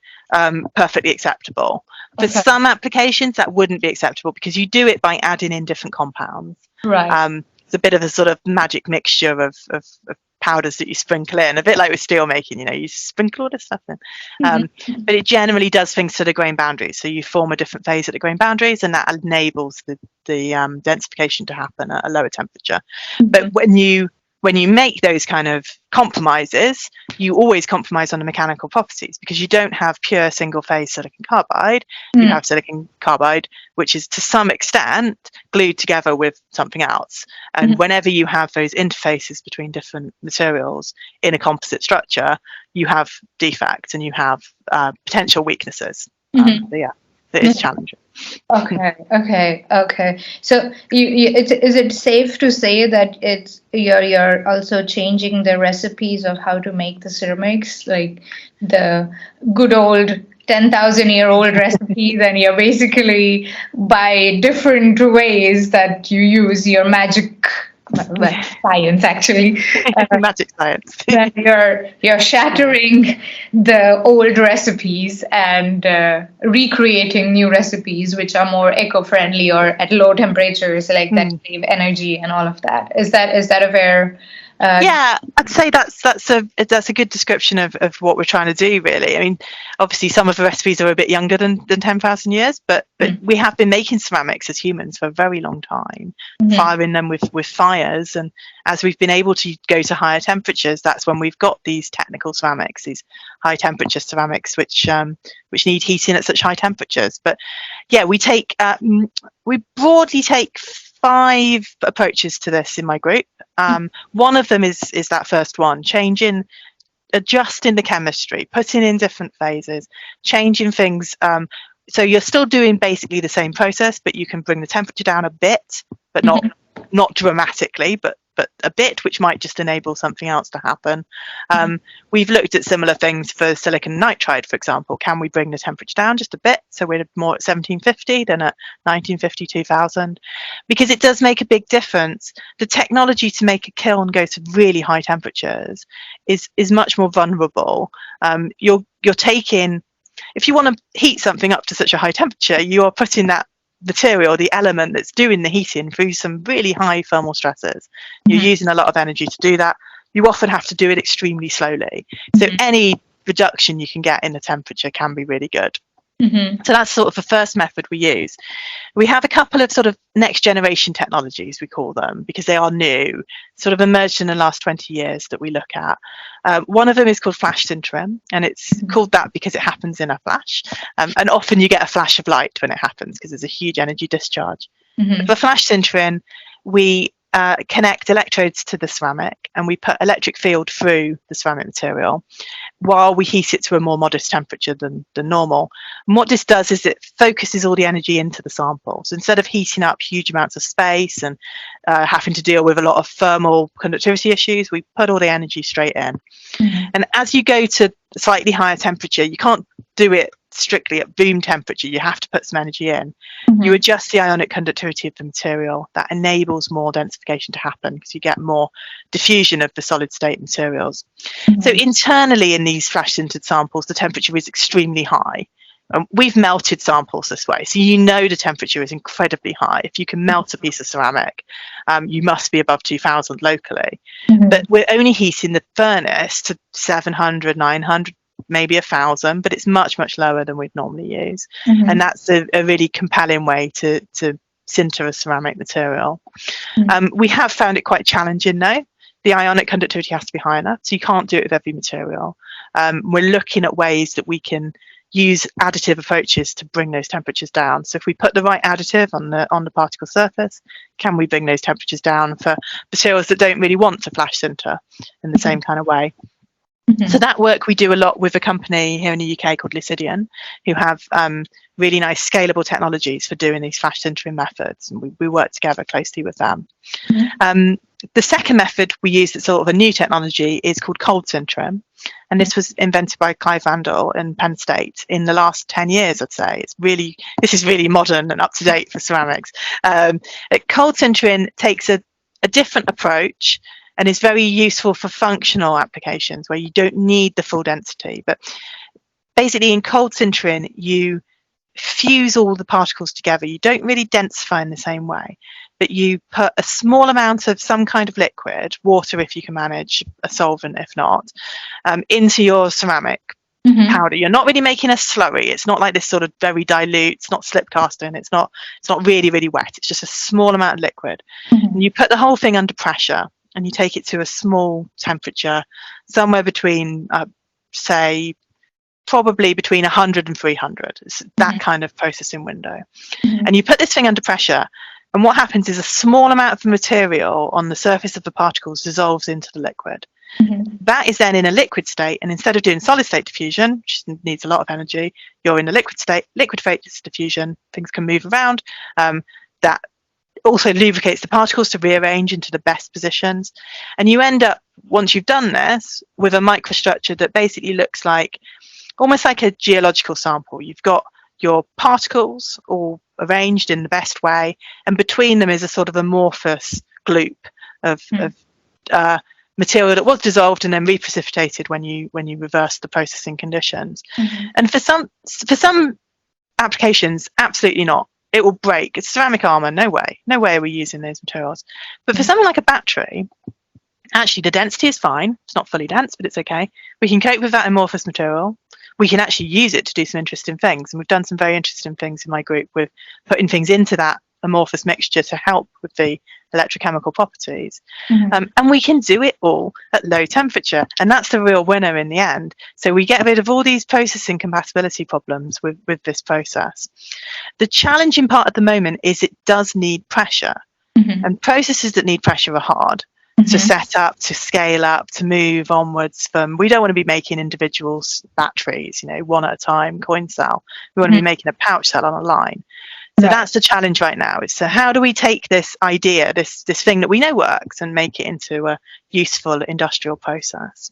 perfectly acceptable. For some applications that wouldn't be acceptable because you do it by adding in different compounds. Right. It's a bit of a sort of magic mixture of powders that you sprinkle in, a bit like with steel making, you sprinkle all this stuff in. But it generally does things to the grain boundaries. So you form a different phase at the grain boundaries, and that enables the densification to happen at a lower temperature. But when you when you make those kind of compromises, you always compromise on the mechanical properties, because you don't have pure single phase silicon carbide. You have silicon carbide, which is to some extent glued together with something else. And whenever you have those interfaces between different materials in a composite structure, you have defects and you have potential weaknesses. It is challenging. Okay. So, is it safe to say that you're also changing the recipes of how to make the ceramics, like the good old 10,000-year-old recipes, and you're basically, by different ways that you use your magic, science actually, magic science. that you're shattering the old recipes and recreating new recipes which are more eco-friendly or at low temperatures, like that save energy and all of that. Is that a fair? Yeah, I'd say that's a good description of what we're trying to do, really. I mean, obviously some of the recipes are a bit younger than 10,000 years, but we have been making ceramics as humans for a very long time, firing them with fires, and as we've been able to go to higher temperatures, that's when we've got these technical ceramics, these high temperature ceramics, which need heating at such high temperatures. But yeah, we broadly take 5 approaches to this in my group. One of them is that first one, adjusting the chemistry, putting in different phases, changing things. So you're still doing basically the same process, but you can bring the temperature down a bit, but not dramatically, but a bit, which might just enable something else to happen. We've looked at similar things for silicon nitride, for example. Can we bring the temperature down just a bit, so we're more at 1750 than at 1950, 2000? Because it does make a big difference. The technology to make a kiln go to really high temperatures is much more vulnerable. You're taking, if you want to heat something up to such a high temperature, you are putting that material, the element that's doing the heating, through some really high thermal stresses. You're using a lot of energy to do that. You often have to do it extremely slowly. So any reduction you can get in the temperature can be really good. So that's sort of the first method we use. We have a couple of sort of next generation technologies, we call them, because they are new, sort of emerged in the last 20 years, that we look at. One of them is called flash sintering, and it's called that because it happens in a flash. And often you get a flash of light when it happens, because there's a huge energy discharge. For flash sintering, we connect electrodes to the ceramic, and we put electric field through the ceramic material while we heat it to a more modest temperature than normal. And what this does is it focuses all the energy into the sample. So instead of heating up huge amounts of space and having to deal with a lot of thermal conductivity issues, we put all the energy straight in. And as you go to slightly higher temperature, you can't do it strictly at room temperature. You have to put some energy in. You adjust the ionic conductivity of the material. That enables more densification to happen, because you get more diffusion of the solid state materials. So internally in these flash sintered samples, the temperature is extremely high. We've melted samples this way, so you know the temperature is incredibly high. If you can melt a piece of ceramic, you must be above 2000 locally. But we're only heating the furnace to 700, 900, maybe 1000, but it's much lower than we'd normally use. And that's a really compelling way to sinter a ceramic material. We have found it quite challenging though. The ionic conductivity has to be high enough, so you can't do it with every material. We're looking at ways that we can use additive approaches to bring those temperatures down. So if we put the right additive on the particle surface, can we bring those temperatures down for materials that don't really want to flash sinter in the same kind of way? So that work we do a lot with a company here in the UK called Lucidian, who have really nice scalable technologies for doing these flash sintering methods, and we work together closely with them. The second method we use, that's sort of a new technology, is called cold sintering, and this was invented by Clive Vandal in Penn State in the last 10 years, I'd say. This is really modern and up to date for ceramics. Cold sintering takes a different approach and is very useful for functional applications where you don't need the full density. But basically in cold sintering, you fuse all the particles together. You don't really densify in the same way, but you put a small amount of some kind of liquid, water if you can manage, a solvent if not, into your ceramic powder. You're not really making a slurry. It's not like this sort of very dilute, it's not slip casting, it's not really wet. It's just a small amount of liquid. And you put the whole thing under pressure. and you take it to a small temperature, somewhere between, say, probably between 100 and 300. It's that kind of processing window. And you put this thing under pressure, and what happens is a small amount of the material on the surface of the particles dissolves into the liquid. That is then in a liquid state, and instead of doing solid state diffusion, which needs a lot of energy, you're in a liquid state. Liquid phase diffusion, things can move around. That also lubricates the particles to rearrange into the best positions. And you end up, once you've done this, with a microstructure that basically looks like almost like a geological sample. You've got your particles all arranged in the best way, and between them is a sort of amorphous gloop of material that was dissolved and then reprecipitated when you reversed the processing conditions. And for some applications, absolutely not. It will break. It's ceramic armor. No way are we using those materials. But for something like a battery, actually the density is fine. It's not fully dense, but it's okay. We can cope with that amorphous material. We can actually use it to do some interesting things. And we've done some very interesting things in my group with putting things into that amorphous mixture to help with the electrochemical properties. And we can do it all at low temperature. And that's the real winner in the end. So we get rid of all these processing compatibility problems with this process. The challenging part at the moment is it does need pressure. And processes that need pressure are hard. To set up, to scale up, to move onwards from. We don't want to be making individual batteries, one at a time, coin cell. We want to be making a pouch cell on a line. So that's the challenge right now. Is so how do we take this idea, this thing that we know works, and make it into a useful industrial process?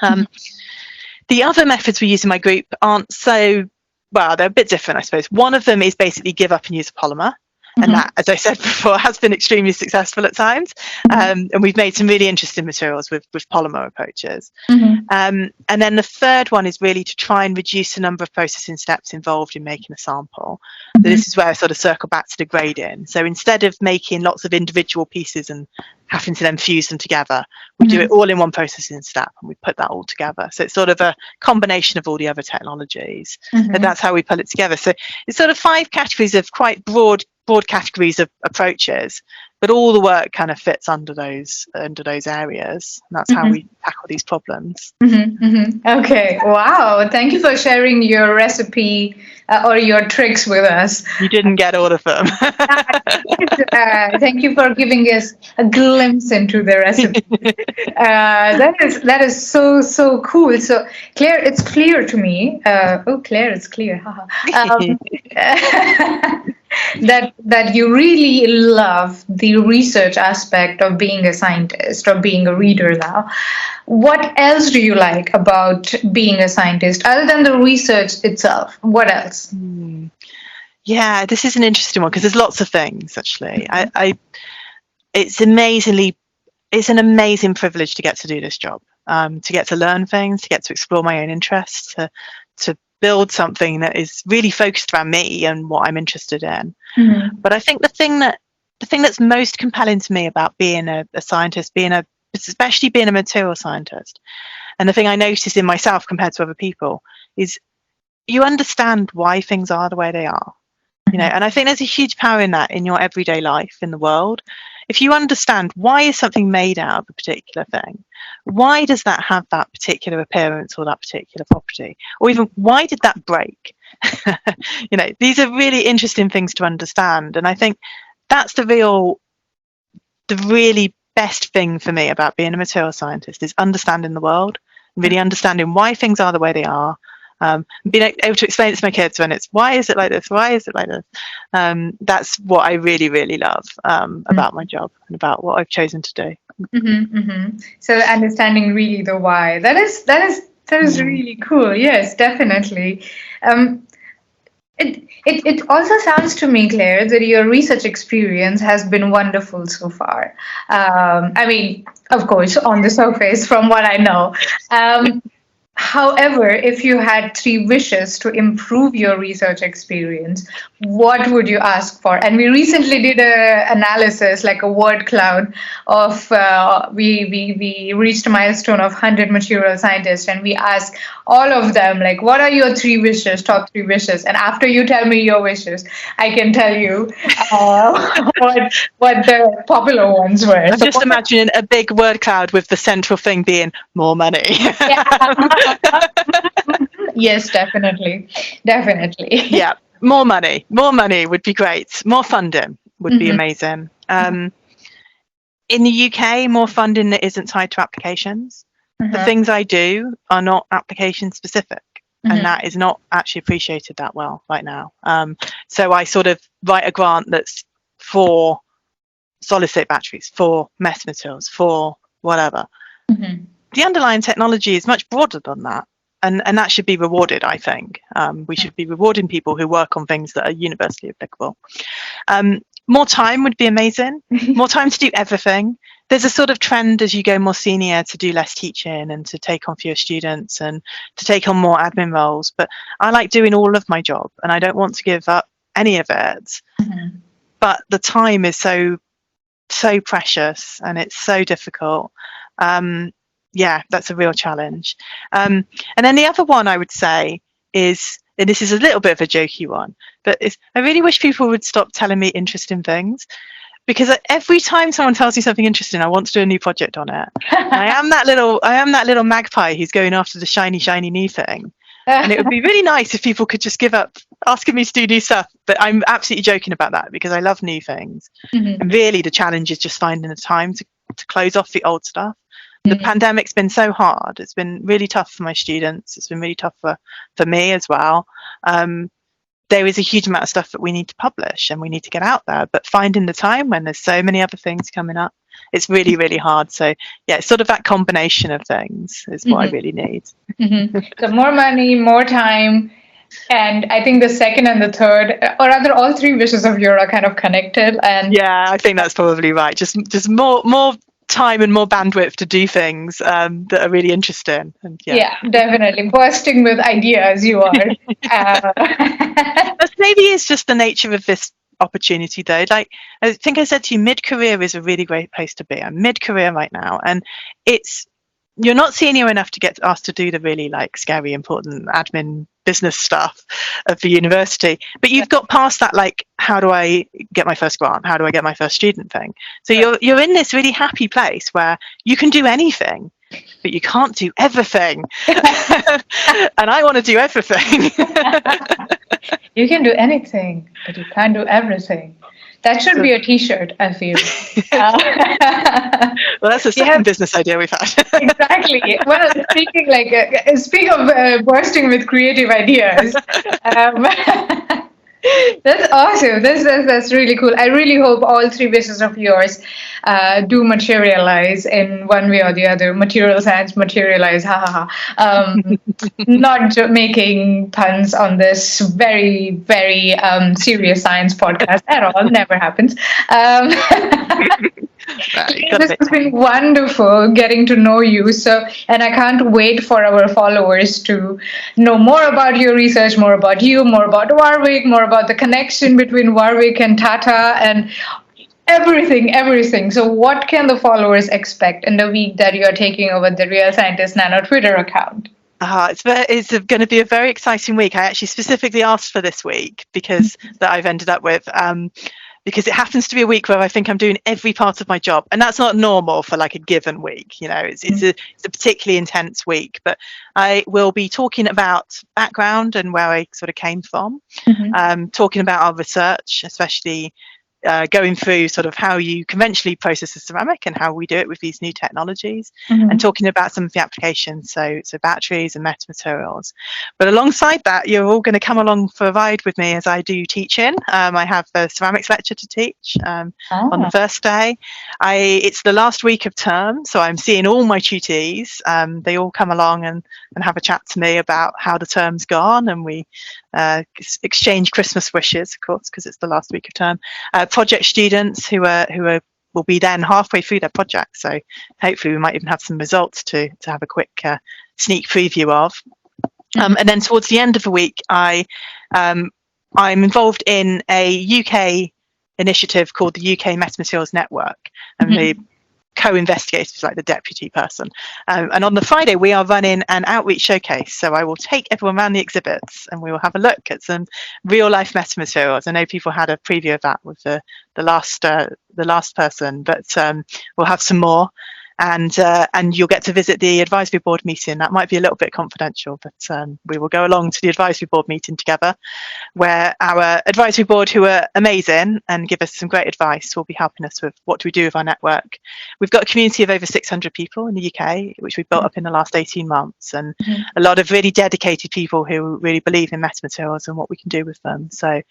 The other methods we use in my group aren't so, well, they're a bit different, I suppose. One of them is basically give up and use a polymer. And that, as I said before, has been extremely successful at times. And we've made some really interesting materials with polymer approaches. And then the third one is really to try and reduce the number of processing steps involved in making a sample. So this is where I sort of circle back to the grading. So instead of making lots of individual pieces and having to then fuse them together, we do it all in one processing step, and we put that all together. So it's sort of a combination of all the other technologies. And that's how we pull it together. So it's sort of 5 categories of quite broad categories of approaches, but all the work kind of fits under those areas. And that's how we tackle these problems. Okay, wow, thank you for sharing your recipe or your tricks with us. You didn't get all of them. Thank you for giving us a glimpse into the recipe. That is so cool. So Claire, it's clear to me. Claire, it's clear. That you really love the research aspect of being a scientist or being a reader now. What else do you like about being a scientist other than the research itself? What else? Yeah, this is an interesting one because there's lots of things actually. It's an amazing privilege to get to do this job, to get to learn things, to get to explore my own interests, to build something that is really focused around me and what I'm interested in. But I think the thing that's most compelling to me about being a scientist, especially being a material scientist, and the thing I notice in myself compared to other people, is you understand why things are the way they are. And I think there's a huge power in that in your everyday life in the world. If you understand why is something made out of a particular thing, why does that have that particular appearance or that particular property, or even why did that break? These are really interesting things to understand, and I think that's the really best thing for me about being a material scientist is understanding the world, really understanding why things are the way they are. Being able to explain it to my kids when it's why is it like this, that's what I really, really love about my job and about what I've chosen to do. So understanding really the why, that is really cool. Yes, definitely. It also sounds to me, Claire, that your research experience has been wonderful so far. I mean, of course, on the surface, from what I know. However, if you had 3 wishes to improve your research experience, what would you ask for? And we recently did a analysis, like a word cloud, of we reached a milestone of 100 material scientists, and we asked all of them, like, what are your 3 wishes, top 3 wishes? And after you tell me your wishes, I can tell you what the popular ones were. I'm just imagining a big word cloud with the central thing being more money. Yes, definitely. Definitely. Yeah, more money. More money would be great. More funding would be amazing. In the UK, more funding that isn't tied to applications. The things I do are not application specific, and that is not actually appreciated that well right now. So I sort of write a grant that's for solid state batteries, for metal materials, for whatever. The underlying technology is much broader than that. And that should be rewarded, I think. We should be rewarding people who work on things that are universally applicable. More time would be amazing. More time to do everything. There's a sort of trend as you go more senior to do less teaching and to take on fewer students and to take on more admin roles. But I like doing all of my job and I don't want to give up any of it. But the time is so precious and it's so difficult. Yeah, that's a real challenge. And then the other one I would say is, and this is a little bit of a jokey one, but I really wish people would stop telling me interesting things, because every time someone tells me something interesting, I want to do a new project on it. I am that little magpie who's going after the shiny new thing. And it would be really nice if people could just give up asking me to do new stuff. But I'm absolutely joking about that because I love new things. And really the challenge is just finding the time to close off the old stuff. The pandemic's been so hard. It's been really tough for my students. It's been really tough for me as well. There is a huge amount of stuff that we need to publish and we need to get out there. But finding the time when there's so many other things coming up, it's really, really hard. So yeah, it's sort of that combination of things is what I really need. So more money, more time. And I think the second and the third, or rather all 3 wishes of yours are kind of connected. And yeah, I think that's probably right. Just more time and more bandwidth to do things that are really interesting. And yeah, definitely bursting with ideas you are. That maybe is just the nature of this opportunity though. Like I think I said to you, mid-career is a really great place to be. I'm mid-career right now, and you're not senior enough to get asked to do the really like scary important admin business stuff of the university, but you've got past that, like, how do I get my first grant, how do I get my first student thing. So you're in this really happy place where you can do anything, but you can't do everything. And I want to do everything. You can do anything, but you can't do everything. That should be a T-shirt, I feel. Well, that's the second business idea we've had. Exactly. Well, speaking of bursting with creative ideas, that's awesome. That's really cool. I really hope all 3 wishes of yours do materialize in one way or the other. Material science materialize. Not making puns on this very, very serious science podcast at all. Never happens. This has been wonderful getting to know you. And I can't wait for our followers to know more about your research, more about you, more about Warwick, more about the connection between Warwick and Tata, and everything. So what can the followers expect in the week that you are taking over the Real Scientist Nano Twitter account? It's going to be a very exciting week. I actually specifically asked for this week because that I've ended up with. Because it happens to be a week where I think I'm doing every part of my job, and that's not normal for like a given week. You know, it's a particularly intense week. But I will be talking about background and where I sort of came from, talking about our research, especially going through sort of how you conventionally process a ceramic and how we do it with these new technologies, and talking about some of the applications, so batteries and metal materials. But alongside that, you're all going to come along for a ride with me as I do teaching. I have a ceramics lecture to teach on the first day. It's the last week of term, so I'm seeing all my tutees. They all come along and have a chat to me about how the term's gone, and we exchange Christmas wishes, of course, because it's the last week of term. Project students who are will be then halfway through their project. So hopefully we might even have some results to have a quick sneak preview of. And then towards the end of the week, I'm involved in a UK initiative called the UK Metamaterials Network, and the co-investigator is like the deputy person. And on the Friday, we are running an outreach showcase. So I will take everyone around the exhibits and we will have a look at some real life metamaterials. I know people had a preview of that with the last person, but we'll have some more. And you'll get to visit the advisory board meeting. That might be a little bit confidential, but we will go along to the advisory board meeting together, where our advisory board, who are amazing and give us some great advice, will be helping us with what do we do with our network. We've got a community of over 600 people in the UK, which we've built up in the last 18 months, and a lot of really dedicated people who really believe in metamaterials and what we can do with them. So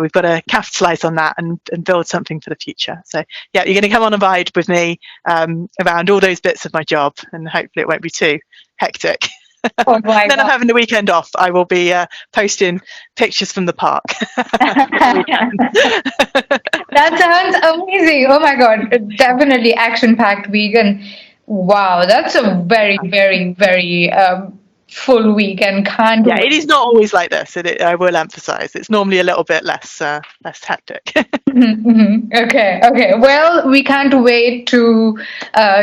we've got to capitalise on that and build something for the future. So yeah, you're going to come on a ride with me around all those bits of my job, and hopefully it won't be too hectic. Oh my Then God. I'm having the weekend off. I will be posting pictures from the park. That sounds amazing. Oh my God. Definitely action-packed week. And wow, that's a very, very, very full week, and can't Yeah, it is not always like this. I will emphasize, it's normally a little bit less hectic. Okay. Well, we can't wait to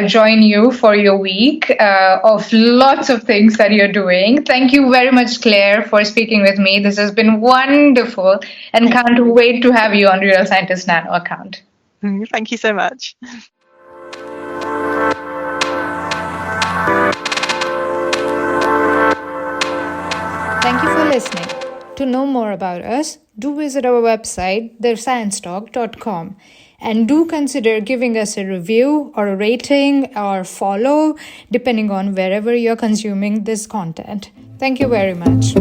join you for your week of lots of things that you're doing. Thank you very much, Claire, for speaking with me. This has been wonderful, and can't wait to have you on Real Scientist Nano account. Thank you so much. Thank you for listening. To know more about us, do visit our website, thesciencetalk.com, and do consider giving us a review or a rating or follow, depending on wherever you're consuming this content. Thank you very much.